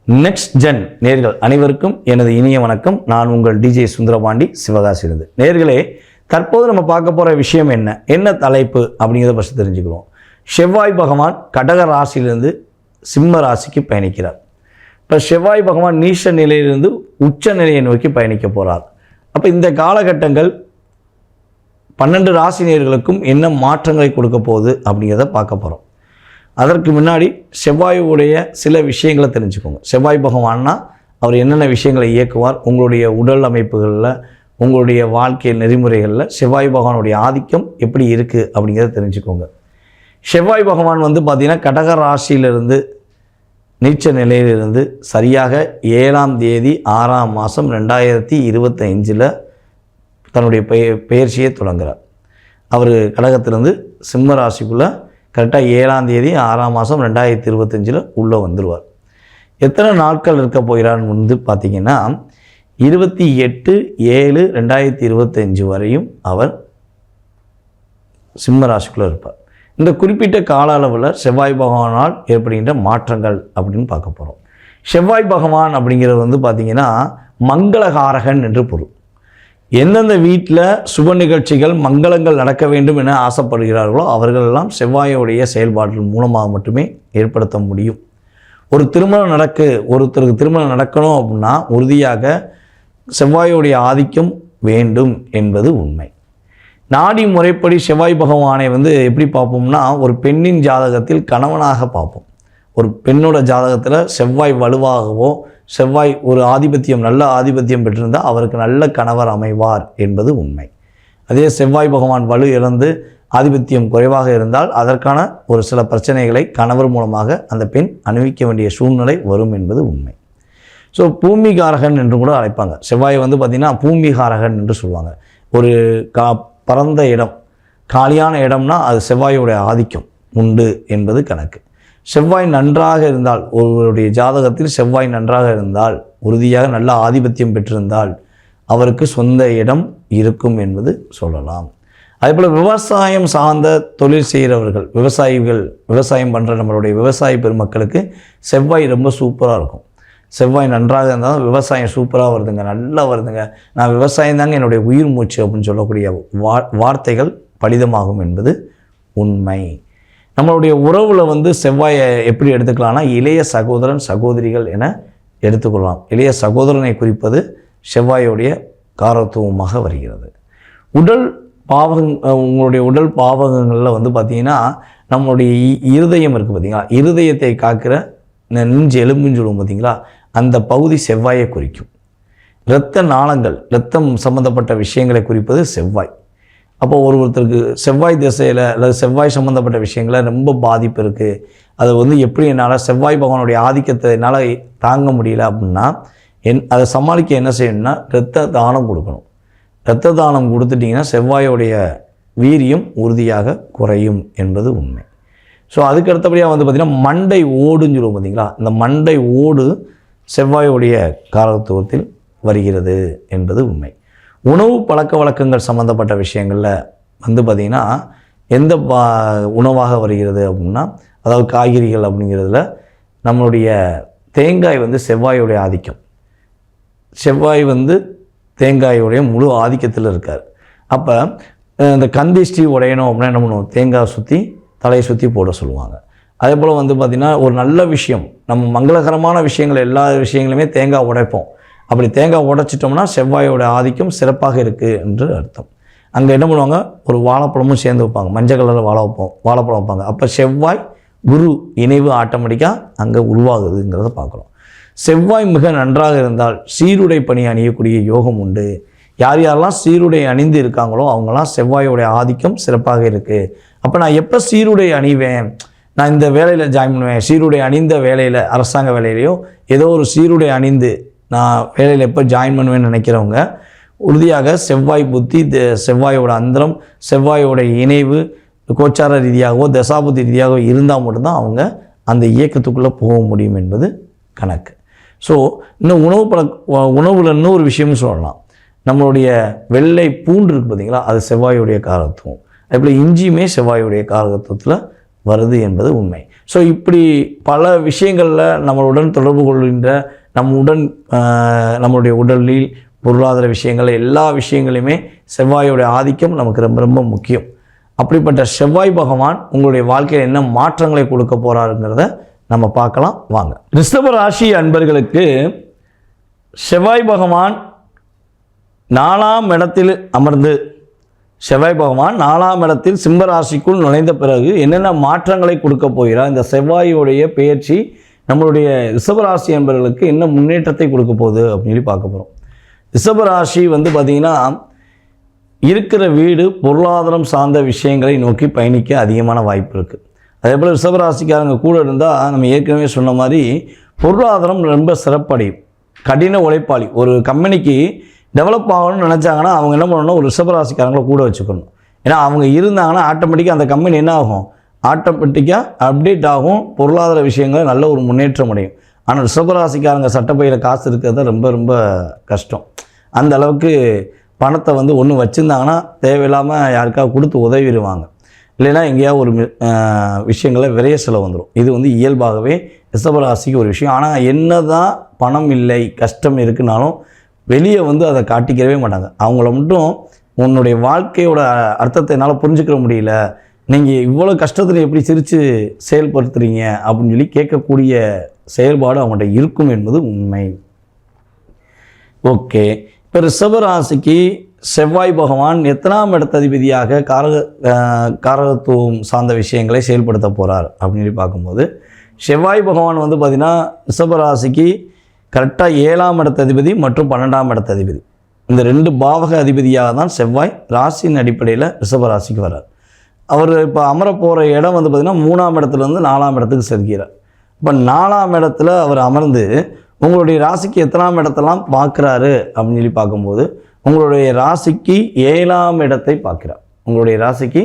Next gen நேர்கள் அனைவருக்கும் எனது இனிய வணக்கம். நான் உங்கள் டிஜே சுந்தரபாண்டி சிவகாசியிலிருந்து. நேர்களே, தற்போது நம்ம பார்க்க போகிற விஷயம் என்ன தலைப்பு அப்படிங்கிறத பற்றி தெரிஞ்சுக்கிறோம். செவ்வாய் பகவான் கடக ராசியிலிருந்து சிம்ம ராசிக்கு பயணிக்கிறார். இப்போ செவ்வாய் பகவான் நீச்ச நிலையிலிருந்து உச்ச நிலையை நோக்கி பயணிக்க போகிறார். அப்போ இந்த காலகட்டங்கள் 12 ராசினியர்களுக்கும் என்ன மாற்றங்களை கொடுக்க போகுது அப்படிங்கிறத பார்க்க போகிறோம். அதற்கு முன்னாடி செவ்வாயுடைய சில விஷயங்களை தெரிஞ்சுக்கோங்க. செவ்வாய் பகவான்னா அவர் என்னென்ன விஷயங்களை இயக்குவார், உங்களுடைய உடல் அமைப்புகளில், உங்களுடைய வாழ்க்கை நெறிமுறைகளில் செவ்வாய் பகவானுடைய ஆதிக்கம் எப்படி இருக்குது அப்படிங்கிறத தெரிஞ்சுக்கோங்க. செவ்வாய் பகவான் பார்த்திங்கன்னா கடக ராசியிலிருந்து நீச்ச நிலையிலிருந்து சரியாக 7ஆம் தேதி 6ஆம் மாதம் 2025 தன்னுடைய பெயர்ச்சியை தொடங்குகிறார். அவர் கடகத்திலிருந்து சிம்ம ராசிக்குள்ளே கரெக்டாக 7ஆம் தேதி 6ஆம் மாதம் 2025 உள்ளே வந்துடுவார். எத்தனை நாட்கள் இருக்க போகிறான்னு பார்த்திங்கன்னா 28/7/2025 வரையும் அவர் சிம்ம ராசிக்குள்ளே இருப்பார். இந்த குறிப்பிட்ட கால அளவில் செவ்வாய் பகவானால் ஏற்படுகின்ற மாற்றங்கள் அப்படின்னு பார்க்க போகிறோம். செவ்வாய் பகவான் அப்படிங்கிறது பார்த்திங்கன்னா மங்களகாரகன் என்று பொருள். எந்தெந்த வீட்டில் சுப நிகழ்ச்சிகள் மங்களங்கள் நடக்க வேண்டும் என ஆசைப்படுகிறார்களோ அவர்களெல்லாம் செவ்வாயுடைய செயல்பாட்டின் மூலமாக மட்டுமே ஏற்படுத்த முடியும். ஒருத்தருக்கு திருமணம் நடக்கணும் அப்படின்னா உறுதியாக செவ்வாயுடைய ஆதிக்கம் வேண்டும் என்பது உண்மை. நாடி முறைப்படி செவ்வாய் பகவானை எப்படி பார்ப்போம்னா, ஒரு பெண்ணின் ஜாதகத்தில் கணவனாக பார்ப்போம். ஒரு பெண்ணோட ஜாதகத்தில் செவ்வாய் வலுவாகவோ, செவ்வாய் ஒரு நல்ல ஆதிபத்தியம் பெற்றிருந்தால் அவருக்கு நல்ல கணவர் அமைவார் என்பது உண்மை. அதே செவ்வாய் பகவான் வலு இழந்து ஆதிபத்தியம் குறைவாக இருந்தால் அதற்கான ஒரு சில பிரச்சனைகளை கணவர் மூலமாக அந்த பெண் அனுபவிக்க வேண்டிய சூழ்நிலை வரும் என்பது உண்மை. ஸோ பூமிகாரகன் என்று கூட அழைப்பாங்க. செவ்வாய் பார்த்திங்கன்னா பூமிகாரகன் என்று சொல்லுவாங்க. ஒரு பரந்த இடம், காலியான இடம்னா அது செவ்வாயுடைய ஆதிக்கம் உண்டு என்பது கணக்கு. செவ்வாய் நன்றாக இருந்தால், ஒருவருடைய ஜாதகத்தில் செவ்வாய் நன்றாக இருந்தால், உறுதியாக நல்ல ஆதிபத்தியம் பெற்றிருந்தால் அவருக்கு சொந்த இடம் இருக்கும் என்பது சொல்லலாம். அதேபோல் விவசாயம் சார்ந்த தொழில் செய்கிறவர்கள், விவசாயம் பண்ணுற நம்மளுடைய விவசாய பெருமக்களுக்கு செவ்வாய் ரொம்ப சூப்பராக இருக்கும். செவ்வாய் நன்றாக இருந்தால் விவசாயம் சூப்பராக வருதுங்க, நல்லா வருதுங்க, நான் விவசாயம் தாங்க என்னுடைய உயிர் மூச்சு அப்படின்னு சொல்லக்கூடிய வார்த்தைகள் பலிதமாகும் என்பது உண்மை. நம்மளுடைய உறவில் செவ்வாயை எப்படி எடுத்துக்கலாம்னா, இளைய சகோதரன் சகோதரிகள் என எடுத்துக்கொள்ளலாம். இளைய சகோதரனை குறிப்பது செவ்வாயுடைய காரத்துவமாக வருகிறது. உங்களுடைய உடல் பாவகங்களில் பார்த்திங்கன்னா நம்மளுடைய இருதயம் இருக்குது பார்த்திங்களா, இருதயத்தை காக்கிற நெஞ்சு எலும்புன்னு சொல்லுவோம் பார்த்திங்களா, அந்த பகுதி செவ்வாயை குறிக்கும். இரத்த நாளங்கள், இரத்தம் சம்பந்தப்பட்ட விஷயங்களை குறிப்பது செவ்வாய். அப்போ ஒருத்தருக்கு செவ்வாய் திசையில் அல்லது செவ்வாய் சம்மந்தப்பட்ட விஷயங்களில் ரொம்ப பாதிப்பு இருக்குது, அது எப்படி என்னால் செவ்வாய் பகவானுடைய ஆதிக்கத்தை என்னால் தாங்க முடியல அப்படின்னா அதை சமாளிக்க என்ன செய்யணும்னா இரத்த தானம் கொடுக்கணும். இரத்த தானம் கொடுத்துட்டிங்கன்னா செவ்வாயோடைய வீரியம் உறுதியாக குறையும் என்பது உண்மை. ஸோ அதுக்கு அடுத்தபடியாக பார்த்திங்கன்னா மண்டை ஓடுன்னு சொல்லுவோம் பார்த்திங்களா, இந்த மண்டை ஓடு செவ்வாயுடைய காரத்துவத்தில் வருகிறது என்பது உண்மை. உணவு பழக்க வழக்கங்கள் சம்மந்தப்பட்ட விஷயங்களில் பார்த்திங்கன்னா எந்த உணவாக வருகிறது அப்படின்னா, அதாவது காய்கறிகள் அப்படிங்கிறதுல நம்மளுடைய தேங்காய் செவ்வாயுடைய ஆதிக்கம். செவ்வாய் தேங்காயுடைய முழு ஆதிக்கத்தில் இருக்கார். அப்போ இந்த கந்திஷ்டி உடையணும் அப்படின்னா என்ன பண்ணுவோம், தேங்காய் சுற்றி தலையை சுற்றி போட சொல்லுவாங்க. அதே போல் பார்த்திங்கன்னா ஒரு நல்ல விஷயம், நம்ம மங்களகரமான விஷயங்கள் எல்லா விஷயங்களுமே தேங்காய் உடைப்போம். அப்படி தேங்காய் உடைச்சிட்டோம்னா செவ்வாயோட ஆதிக்கம் சிறப்பாக இருக்குது என்று அர்த்தம். அங்கே என்ன பண்ணுவாங்க, ஒரு வாழைப்பழமும் சேர்ந்து வைப்பாங்க, மஞ்சள் கலரில் வாழைப்பழம் வைப்பாங்க. அப்போ செவ்வாய் குரு இணைவு ஆட்டோமேட்டிக்காக அங்கே உருவாகுதுங்கிறத பார்க்குறோம். செவ்வாய் மிக நன்றாக இருந்தால் சீருடை பணி அணியக்கூடிய யோகம் உண்டு. யாரெல்லாம் சீருடை அணிந்து இருக்காங்களோ அவங்களாம் செவ்வாயோடைய ஆதிக்கம் சிறப்பாக இருக்குது. அப்போ நான் எப்போ சீருடை அணிவேன், நான் இந்த வேலையில் ஜாயின் பண்ணுவேன், சீருடை அணிந்த வேலையில், அரசாங்க வேலையிலையோ ஏதோ ஒரு சீருடை அணிந்து நான் வேலையில் எப்போ ஜாயின் பண்ணுவேன்னு நினைக்கிறவங்க உறுதியாக செவ்வாய் புத்தி, செவ்வாயோட அந்தரம், செவ்வாயோட இணைவு கோச்சார ரீதியாகவோ தசாபுத்தி ரீதியாகவோ இருந்தால் மட்டும்தான் அவங்க அந்த இயக்கத்துக்குள்ளே போக முடியும் என்பது கணக்கு. ஸோ இன்னும் உணவில் இன்னொரு விஷயம்னு சொல்லலாம். நம்மளுடைய வெள்ளை பூண்டு இருக்குது பார்த்திங்களா, அது செவ்வாயுடைய காரத்துவம். அதேபோல் இஞ்சியுமே செவ்வாயுடைய காரகத்துவத்தில் வருது என்பது உண்மை. ஸோ இப்படி பல விஷயங்களில் நம்மளுடன் தொடர்பு கொள்கின்ற நம்மளுடைய உடலில் பொருளாதார விஷயங்கள் எல்லா விஷயங்களையுமே செவ்வாயோடைய ஆதிக்கம் நமக்கு ரொம்ப ரொம்ப முக்கியம். அப்படிப்பட்ட செவ்வாய் பகவான் உங்களுடைய வாழ்க்கையில் என்ன மாற்றங்களை கொடுக்க போகிறாருங்கிறத நம்ம பார்க்கலாம் வாங்க. ரிஷப ராசி அன்பர்களுக்கு செவ்வாய் பகவான் 4ஆம் இடத்தில் அமர்ந்து செவ்வாய் பகவான் 4ஆம் இடத்தில் சிம்ம ராசிக்குள் நுழைந்த பிறகு என்னென்ன மாற்றங்களை கொடுக்க போகிறார், இந்த செவ்வாயுடைய பெயர்ச்சி நம்மளுடைய ரிஷபராசி அன்பர்களுக்கு என்ன முன்னேற்றத்தை கொடுக்க போகுது அப்படின்னு சொல்லி பார்க்க போகிறோம். ரிஷபராசி பார்த்திங்கன்னா இருக்கிற வீடு பொருளாதாரம் சார்ந்த விஷயங்களை நோக்கி பயணிக்க அதிகமான வாய்ப்பு இருக்குது. அதே போல் ரிஷபராசிக்காரங்க கூட இருந்தால் நம்ம ஏற்கனவே சொன்ன மாதிரி பொருளாதாரம் ரொம்ப சிறப்படையும். கடின உழைப்பாளி ஒரு கம்பெனிக்கு டெவலப் ஆகணும்னு நினச்சாங்கன்னா அவங்க என்ன பண்ணணும், ஒரு ரிஷபராசிக்காரங்களை கூட வச்சுக்கணும். ஏன்னா அவங்க இருந்தாங்கன்னா ஆட்டோமேட்டிக்காக அந்த கம்பெனி என்ன ஆகும், ஆட்டோமேட்டிக்காக அப்டேட் ஆகும், பொருளாதார விஷயங்கள் நல்ல ஒரு முன்னேற்றம் அடையும். ஆனால் ரிஷபராசிக்காரங்க சட்டப்பையில் காசு இருக்கிறது ரொம்ப ரொம்ப கஷ்டம். அந்த அளவுக்கு பணத்தை ஒன்று வச்சுருந்தாங்கன்னா தேவையில்லாமல் யாருக்காவது கொடுத்து உதவிடுவாங்க, இல்லைன்னா எங்கேயாவது ஒரு விஷயங்களை விரைய செலவு வந்துடும். இது இயல்பாகவே ரிஷபராசிக்கு ஒரு விஷயம். ஆனால் என்ன தான் பணம் இல்லை கஷ்டம் இருக்குனாலும் வெளியே அதை காட்டிக்கிறவே மாட்டாங்க. அவங்கள மட்டும் உன்னுடைய வாழ்க்கையோட அர்த்தத்தை என்னால் புரிஞ்சுக்கிற முடியல, நீங்கள் இவ்வளோ கஷ்டத்தில் எப்படி சிரித்து செயல்படுத்துகிறீங்க அப்படின்னு சொல்லி கேட்கக்கூடிய செயல்பாடு அவங்கள்ட்ட இருக்கும் என்பது உண்மை. ஓகே, இப்போ ரிஷபராசிக்கு செவ்வாய் பகவான் எத்தனாம் இடத்ததிபதியாக காரகத்துவம் சார்ந்த விஷயங்களை செயல்படுத்த போகிறார் அப்படின்னு சொல்லி பார்க்கும்போது செவ்வாய் பகவான் பார்த்திங்கன்னா ரிஷபராசிக்கு கரெக்டாக 7ஆம் இடத்ததிபதி மற்றும் 12ஆம் இடத்ததிபதி, இந்த 2 பாவக அதிபதியாக தான் செவ்வாய் ராசியின் அடிப்படையில் ரிஷபராசிக்கு வர்றார். அவர் இப்போ அமர போகிற இடம் பார்த்திங்கன்னா 3ஆம் இடத்துலேருந்து 4ஆம் இடத்துக்கு செல்கிறார். இப்போ 4ஆம் இடத்துல அவர் அமர்ந்து உங்களுடைய ராசிக்கு எத்தனாம் இடத்தெல்லாம் பார்க்குறாரு அப்படின்னு சொல்லி பார்க்கும்போது உங்களுடைய ராசிக்கு 7ஆம் இடத்தை பார்க்கிறார். உங்களுடைய ராசிக்கு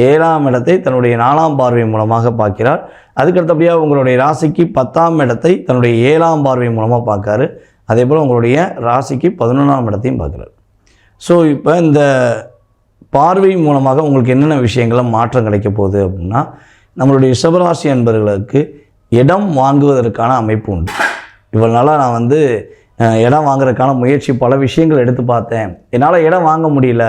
7ஆம் இடத்தை தன்னுடைய 4ஆம் பார்வை மூலமாக பார்க்கிறார். அதுக்கடுத்தபடியாக உங்களுடைய ராசிக்கு 10ஆம் இடத்தை தன்னுடைய 7ஆம் பார்வை மூலமாக பார்க்காரு. அதே போல் உங்களுடைய ராசிக்கு 11ஆம் இடத்தையும் பார்க்குறாரு. ஸோ இப்போ இந்த பார்வை மூலமாக உங்களுக்கு என்னென்ன விஷயங்களும் மாற்றம் கிடைக்க போகுது அப்படின்னா, நம்மளுடைய ரிஷபராசி அன்பர்களுக்கு இடம் வாங்குவதற்கான அமைப்பு உண்டு. இவ்வளோ நாளாக நான் இடம் வாங்குறதுக்கான முயற்சி பல விஷயங்கள் எடுத்து பார்த்தேன், என்னால் இடம் வாங்க முடியல.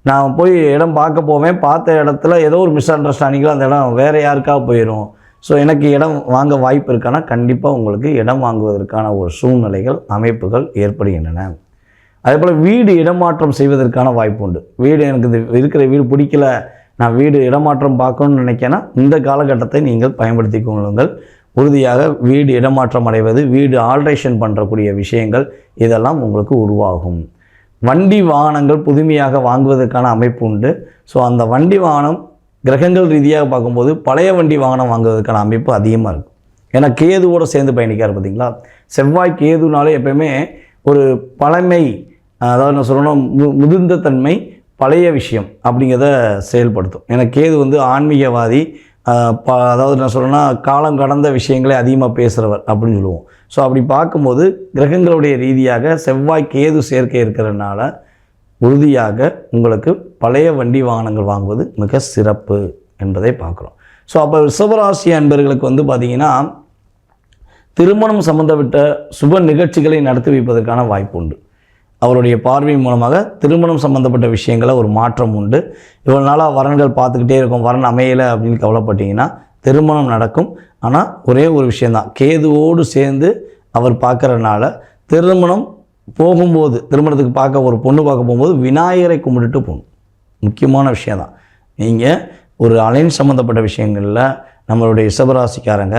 நான் போய் இடம் பார்க்க போவேன், பார்த்த இடத்துல ஏதோ ஒரு மிஸ் அண்டர்ஸ்டாண்டிங்கில் அந்த இடம் வேறு யாருக்காக போயிடும். ஸோ எனக்கு இடம் வாங்க வாய்ப்பு இருக்கானா, கண்டிப்பாக உங்களுக்கு இடம் வாங்குவதற்கான ஒரு சூழ்நிலைகள் அமைப்புகள் ஏற்படுகின்றன. அதே போல் வீடு இடமாற்றம் செய்வதற்கான வாய்ப்பு உண்டு. வீடு எனக்கு இருக்கிற வீடு பிடிக்கல, நான் வீடு இடமாற்றம் பார்க்கணும்னு நினைக்கிறேன்னா இந்த காலகட்டத்தை நீங்கள் பயன்படுத்தி கொள்ளுங்கள். உறுதியாக வீடு இடமாற்றம் அடைவது, வீடு ஆல்ட்ரேஷன் பண்ணுறக்கூடிய விஷயங்கள் இதெல்லாம் உங்களுக்கு உருவாகும். வண்டி வாகனங்கள் புதுமையாக வாங்குவதற்கான அமைப்பு உண்டு. ஸோ அந்த வண்டி வாகனம் கிரகங்கள் ரீதியாக பார்க்கும்போது பழைய வண்டி வாகனம் வாங்குவதற்கான அமைப்பு அதிகமாக இருக்கும். ஏன்னா கேதுவோடு சேர்ந்து பயணிக்கார் பார்த்தீங்களா. செவ்வாய் கேதுனாலே எப்பயுமே ஒரு பழமை, அதாவது நான் சொல்லணும் முதிர்ந்த தன்மை, பழைய விஷயம் அப்படிங்கிறத செயல்படுத்தும். ஏன்னா கேது ஆன்மீகவாதி, அதாவது நான் சொல்லணும்னா காலம் கடந்த விஷயங்களை அதிகமாக பேசுகிறவர் அப்படின்னு சொல்லுவோம். ஸோ அப்படி பார்க்கும்போது கிரகங்களுடைய ரீதியாக செவ்வாய் கேது சேர்க்கை இருக்கிறதுனால உறுதியாக உங்களுக்கு பழைய வண்டி வாகனங்கள் வாங்குவது மிக சிறப்பு என்பதை பார்க்குறோம். ஸோ அப்போ ரிஷபராசி அன்பர்களுக்கு பார்த்திங்கன்னா திருமணம் சம்பந்தப்பட்ட சுப நிகழ்ச்சிகளை நடத்தி வைப்பதற்கான வாய்ப்பு உண்டு. அவருடைய பார்வை மூலமாக திருமணம் சம்பந்தப்பட்ட விஷயங்களை ஒரு மாற்றம் உண்டு. இவ்வளோ நாளாக வரன்கள் பார்த்துக்கிட்டே இருக்கும், வரன் அமையலை அப்படின்னு கவலைப்பட்டீங்கன்னா திருமணம் நடக்கும். ஆனால் ஒரே ஒரு விஷயந்தான், கேதுவோடு சேர்ந்து அவர் பார்க்குறதுனால திருமணம் போகும்போது, திருமணத்துக்கு பார்க்க ஒரு பொண்ணு பார்க்க போகும்போது விநாயகரை கும்பிட்டுட்டு போகணும். முக்கியமான விஷயந்தான். நீங்கள் ஒரு அலைன் சம்மந்தப்பட்ட விஷயங்களில் நம்மளுடைய ரிஷபராசிக்காரங்க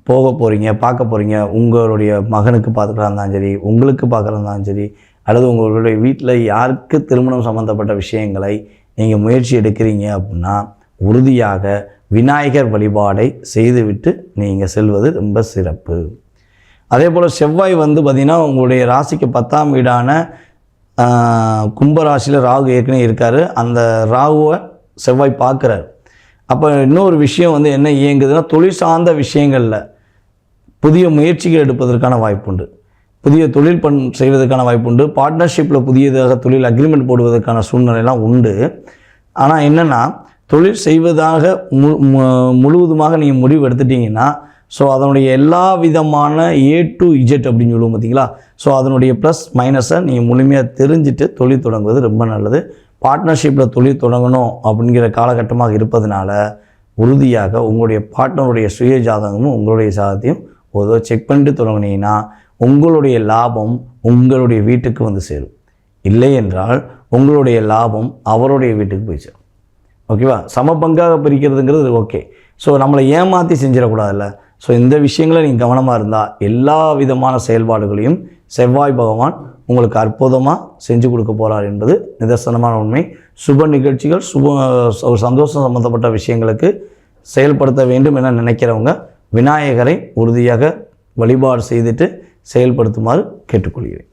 போக போகிறீங்க, பார்க்க போகிறீங்க, உங்களுடைய மகனுக்கு பார்த்துக்கிறதா இருந்தாலும் சரி, உங்களுக்கு பார்க்குறதா இருந்தாலும் சரி, அல்லது உங்களுடைய வீட்டில் யாருக்கு திருமணம் சம்மந்தப்பட்ட விஷயங்களை நீங்கள் முயற்சி எடுக்கிறீங்க அப்படின்னா உறுதியாக விநாயகர் வழிபாடை செய்துவிட்டு நீங்கள் செல்வது ரொம்ப சிறப்பு. அதே போல் செவ்வாய் பார்த்திங்கன்னா உங்களுடைய ராசிக்கு 10ஆம் வீடான கும்பராசியில் ராகு ஏற்கனவே இருக்கார். அந்த ராகுவை செவ்வாய் பார்க்குறார். அப்போ இன்னொரு விஷயம் என்ன இயங்குதுன்னா, தொழில் சார்ந்த விஷயங்களில் புதிய முயற்சிகள் எடுப்பதற்கான வாய்ப்புண்டு, புதிய தொழில் செய்வதற்கான வாய்ப்புண்டு, பார்ட்னர்ஷிப்பில் புதியதாக தொழில் அக்ரிமெண்ட் போடுவதற்கான சூழ்நிலைலாம் உண்டு. ஆனால் என்னென்னா தொழில் செய்வதாக முழுவதுமாக நீங்கள் முடிவு எடுத்துட்டிங்கன்னா ஸோ அதனுடைய எல்லா விதமான A to Z அப்படின்னு சொல்லுவோம் பார்த்தீங்களா. ஸோ அதனுடைய ப்ளஸ் மைனஸை நீங்கள் முழுமையாக தெரிஞ்சுட்டு தொழில் தொடங்குவது ரொம்ப நல்லது. பார்ட்னர்ஷிப்பில் தொழில் தொடங்கணும் அப்படிங்கிற காலகட்டமாக இருப்பதனால உறுதியாக உங்களுடைய பார்ட்னருடைய சுய ஜாதகமும் உங்களுடைய ஜாதகத்தையும் ஒரு செக் பண்ணிட்டு தொடங்கினீங்கன்னா உங்களுடைய லாபம் உங்களுடைய வீட்டுக்கு வந்து சேரும். இல்லை என்றால் உங்களுடைய லாபம் அவருடைய வீட்டுக்கு போய் சேரும். ஓகேவா? சம பங்காக பிரிக்கிறதுங்கிறது ஓகே. ஸோ நம்மளை ஏமாற்றி செஞ்சிடக்கூடாதுல்ல. ஸோ இந்த விஷயங்களை நீங்கள் கவனமாக இருந்தால் எல்லா விதமான செயல்பாடுகளையும் செவ்வாய் பகவான் உங்களுக்கு அற்புதமாக செஞ்சு கொடுக்க போகிறார் என்பது நிதர்சனமான உண்மை. சுப நிகழ்ச்சிகள் ஒரு சந்தோஷம் சம்மந்தப்பட்ட விஷயங்களுக்கு செயல்படுத்த வேண்டும் என நினைக்கிறவங்க விநாயகரை உறுதியாக வழிபாடு செய்துட்டு செயல்படுத்துமாறு கேட்டுக்கொள்கிறேன்.